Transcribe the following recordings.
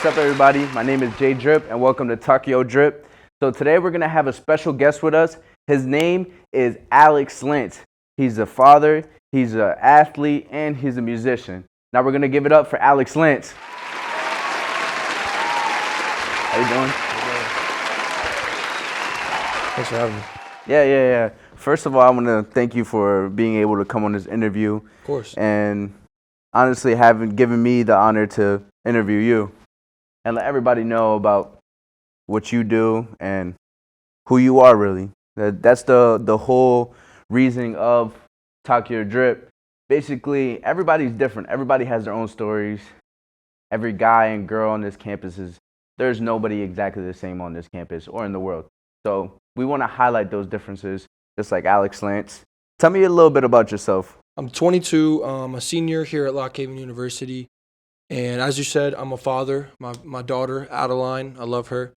What's up, everybody? My name is Jay Drip, and welcome to Tokyo Drip. So today we're going to have a special guest with us. His name is Alex Lantz. He's a father, he's an athlete, and he's a musician. Now we're going to give it up for Alex Lantz. How you doing? Thanks for having me. Yeah. First of all, I want to thank you for being able to come on this interview. Of course. And honestly, having given me the honor to interview you and let everybody know about what you do and who you are, really. That's the whole reasoning of Tokyo Drip. Basically, everybody's different. Everybody has their own stories. Every guy and girl on this campus there's nobody exactly the same on this campus or in the world. So we want to highlight those differences, just like Alex Lantz. Tell me a little bit about yourself. I'm 22. I'm a senior here at Lockhaven University. And as you said, I'm a father. My daughter, Adeline, I love her.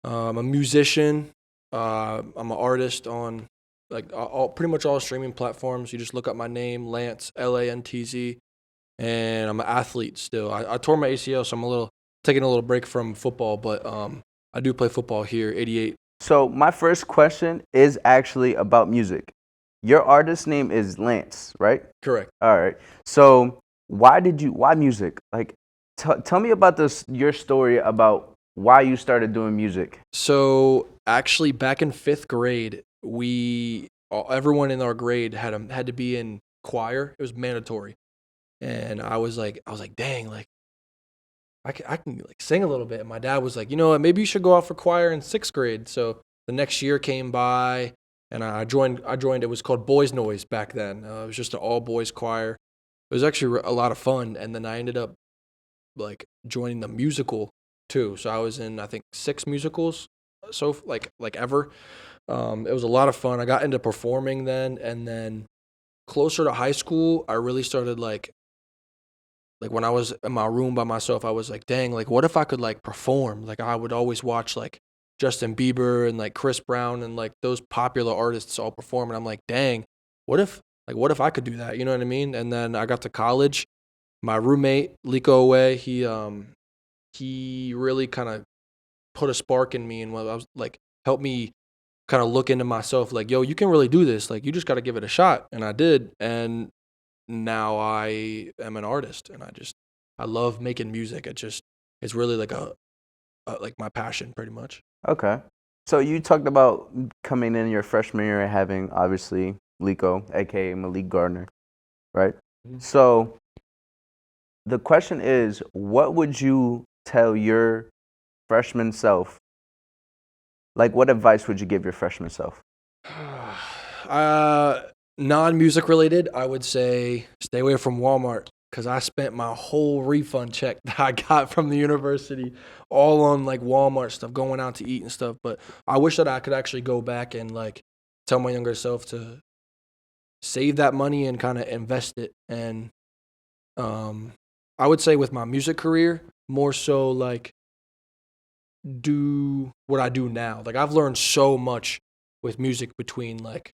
I'm a musician. I'm an artist on pretty much all streaming platforms. You just look up my name, Lantz, Lantz. And I'm an athlete still. I tore my ACL, so I'm taking a little break from football. But I do play football here, 88. So my first question is actually about music. Your artist name is Lantz, right? Correct. All right. So why music? Like, tell me about your story about why you started doing music. So actually, back in 5th grade, everyone in our grade had to be in choir. It was mandatory, and I was like, dang, like I can like sing a little bit. And my dad was like, you know what, maybe you should go out for choir in 6th grade. So the next year came by, and I joined. It was called Boys Noise back then. It was just an all boys choir. It was actually a lot of fun. And then I ended up like joining the musical too. So I was in, I think, 6 musicals. So like ever. It was a lot of fun. I got into performing then, and then closer to high school, I really started like when I was in my room by myself, I was like, dang, like what if I could like perform? Like I would always watch like Justin Bieber and like Chris Brown and like those popular artists all perform, and I'm like, dang, what if I could do that? You know what I mean? And then I got to college. My roommate, Liko Away, he really kind of put a spark in me, and I was like, helped me kind of look into myself, like, yo, you can really do this. Like, you just got to give it a shot. And I did. And now I am an artist, and I love making music. It's really like like my passion pretty much. Okay. So you talked about coming in your freshman year and having, obviously, Liko, a.k.a. Malik Gardner, right? Mm-hmm. So the question is, what would you tell your freshman self? Like, what advice would you give your freshman self? Non-music related, I would say stay away from Walmart, because I spent my whole refund check that I got from the university all on like Walmart stuff, going out to eat and stuff. But I wish that I could actually go back and like tell my younger self to save that money and kind of invest it. And I would say with my music career, more so like do what I do now. Like I've learned so much with music between like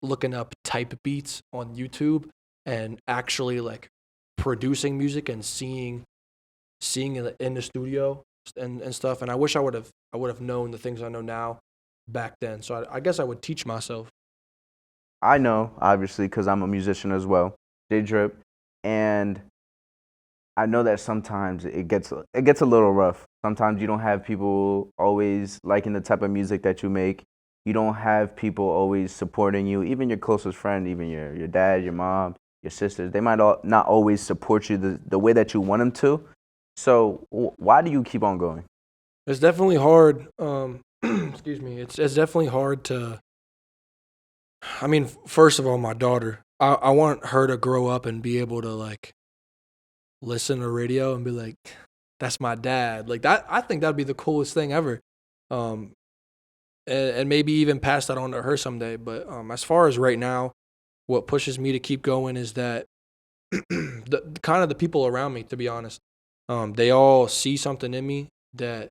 looking up type beats on YouTube and actually like producing music and seeing it in the studio and stuff. And I wish I would have known the things I know now back then. So I guess I would teach myself. I know, obviously, because I'm a musician as well, J Drip, and I know that sometimes it gets a little rough. Sometimes you don't have people always liking the type of music that you make. You don't have people always supporting you. Even your closest friend, even your dad, your mom, your sisters, they might not always support you the way that you want them to. So why do you keep on going? It's definitely hard. Excuse me. It's definitely hard to. I mean, first of all, my daughter. I want her to grow up and be able to like listen to radio and be like, "That's my dad." Like that. I think that'd be the coolest thing ever. And maybe even pass that on to her someday. But as far as right now, what pushes me to keep going is that the people around me, to be honest, they all see something in me that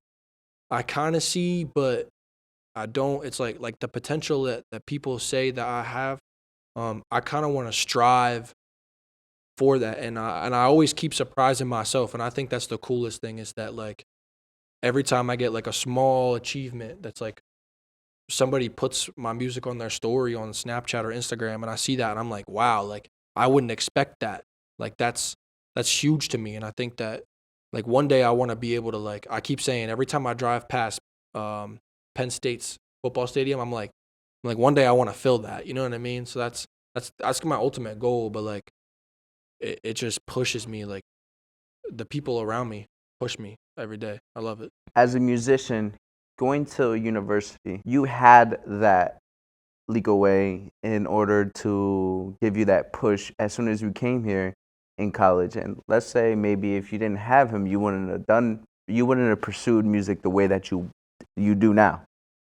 I kind of see, but I don't. It's like the potential that people say that I have. I kind of want to strive for that. And I always keep surprising myself. And I think that's the coolest thing is that like every time I get like a small achievement that's like somebody puts my music on their story on Snapchat or Instagram and I see that and I'm like, wow, like I wouldn't expect that. Like that's huge to me. And I think that like one day I want to be able to like, I keep saying every time I drive past Penn State's football stadium, I'm like one day I want to fill that. You know what I mean? So that's my ultimate goal. But like it just pushes me. Like the people around me push me every day. I love it. As a musician, going to university, you had that leak away in order to give you that push as soon as you came here in college. And let's say maybe if you didn't have him, you wouldn't have pursued music the way that you do now,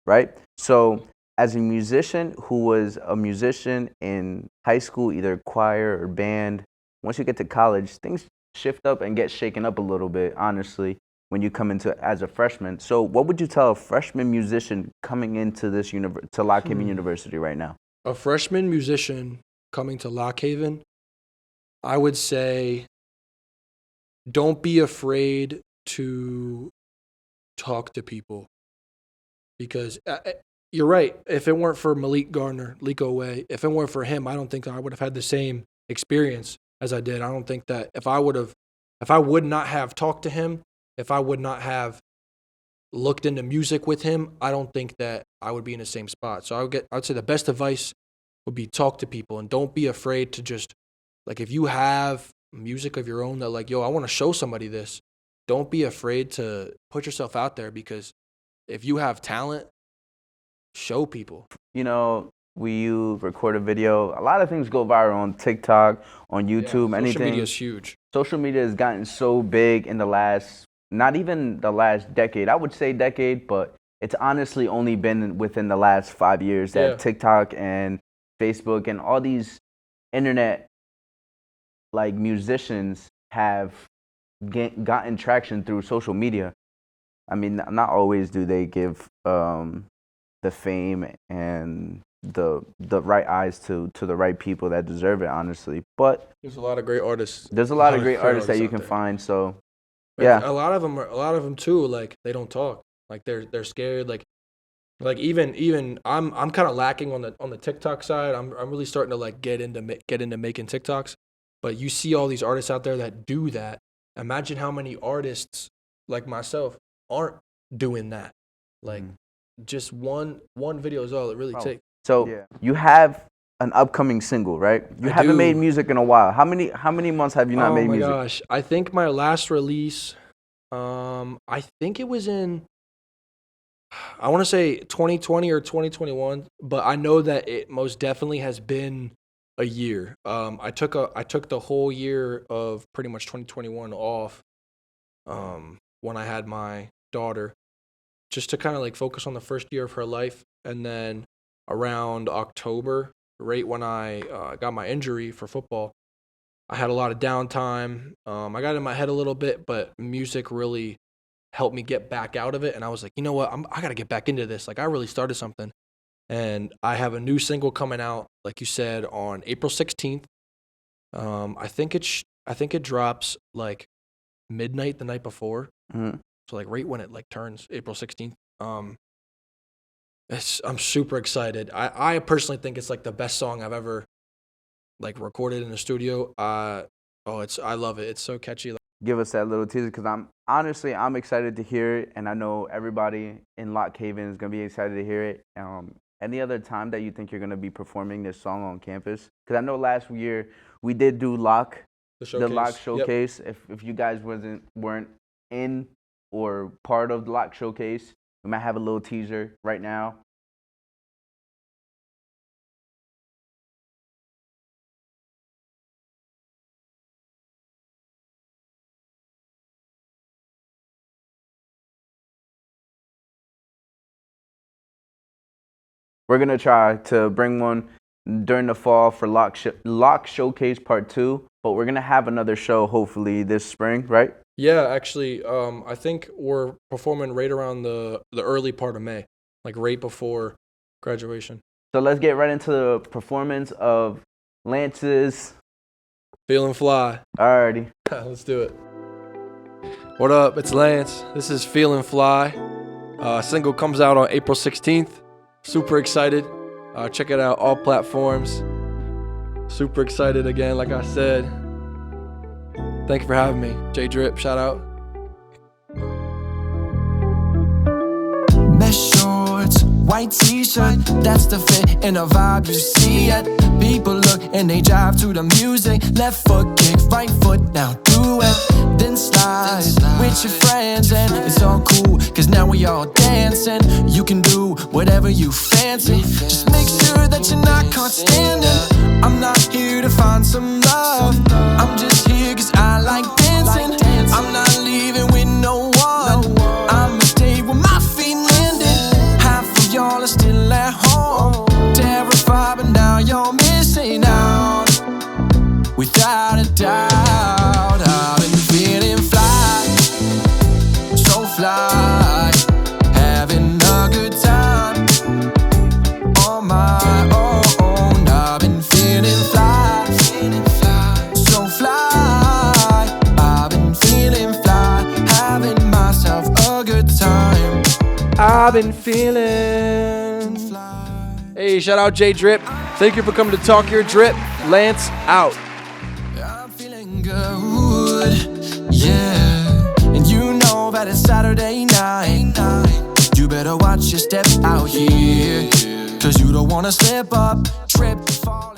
right? So as a musician who was a musician in high school, either choir or band, once you get to college, things shift up and get shaken up a little bit, honestly, when you come into as a freshman. So what would you tell a freshman musician coming into this to Lockhaven University right now? A freshman musician coming to Lockhaven, I would say don't be afraid to talk to people. Because you're right. If it weren't for Malik Gardner, Liko Way, if it weren't for him, I don't think I would have had the same experience as I did. I don't think that if I would not have talked to him, if I would not have looked into music with him, I don't think that I would be in the same spot. So I'd say the best advice would be talk to people and don't be afraid to just, like, if you have music of your own that like, yo, I want to show somebody this, don't be afraid to put yourself out there, because if you have talent, show people. You know, you record a video, a lot of things go viral on TikTok, on YouTube, yeah, anything. Social media is huge. Social media has gotten so big in the last, not even the last decade, I would say decade, but it's honestly only been within the last 5 years that TikTok and Facebook and all these internet like musicians have gotten traction through social media. I mean, not always do they give the fame and the right eyes to the right people that deserve it, honestly. But there's a lot of great artists. There's a lot of great artists that you can find. So, yeah, a lot of them too. Like they don't talk. Like they're scared. Like even I'm kind of lacking on the TikTok side. I'm really starting to like get into making TikToks. But you see all these artists out there that do that. Imagine how many artists like myself aren't doing that. Like just one video is all it really takes. So you have an upcoming single, right? You haven't made music in a while. How many months have you not made music? Oh my gosh, I think my last release, I think it was in, I want to say 2020 or 2021, but I know that it most definitely has been a year. I took the whole year of pretty much 2021 off, when I had my daughter, just to kind of like focus on the first year of her life. And then around October, right when I got my injury for football, I had a lot of downtime. I got in my head a little bit, but music really helped me get back out of it. And I was like, you know what? I got to get back into this. Like I really started something. And I have a new single coming out, like you said, on April 16th. I think it drops like midnight the night before. Mm-hmm. So like right when it like turns April 16th. I'm super excited. I personally think it's like the best song I've ever like recorded in the studio. I love it. It's so catchy. Give us that little teaser, because I'm excited to hear it, and I know everybody in Lockhaven is gonna be excited to hear it. Any other time that you think you're gonna be performing this song on campus? Because I know last year we did do the Lock Showcase. Yep. If you guys weren't in or part of the Lock Showcase, we might have a little teaser right now. We're gonna try to bring one during the fall for Lock Showcase Part 2, but we're gonna have another show hopefully this spring, right? Yeah, actually, I think we're performing right around the early part of May, like right before graduation. So let's get right into the performance of Lantz's Feelin Fly. Alrighty. Let's do it. What up? It's Lance. This is Feelin Fly. Single comes out on April 16th. Super excited. Check it out, all platforms. Super excited again, like I said. Thank you for having me. J Drip, shout out. Mesh shorts, white t-shirt, that's the fit and the vibe you see it. People look and they jive to the music. Left foot kick, right foot, now do it. Then slide with your friends and it's all cool, cause now we all dancing. You can do whatever you fancy. Just make sure that you're not caught standing. I'm not here to find some love. I'm just here cause I like dancing. I'm not leaving with no one. I'ma stay with my feet landed. Half of y'all are still at home, terrified, but now you're missing out. Without a doubt, I've been feeling fly, so fly, having a good time on my own. I've been feeling fly, so fly. I've been feeling fly, having myself a good time. I've been feeling. Hey, shout out J Drip. Thank you for coming to talk your drip. Lance out. I'm feeling good, yeah. And you know that it's Saturday night. You better watch your step out here, cause you don't wanna slip up, trip, fall.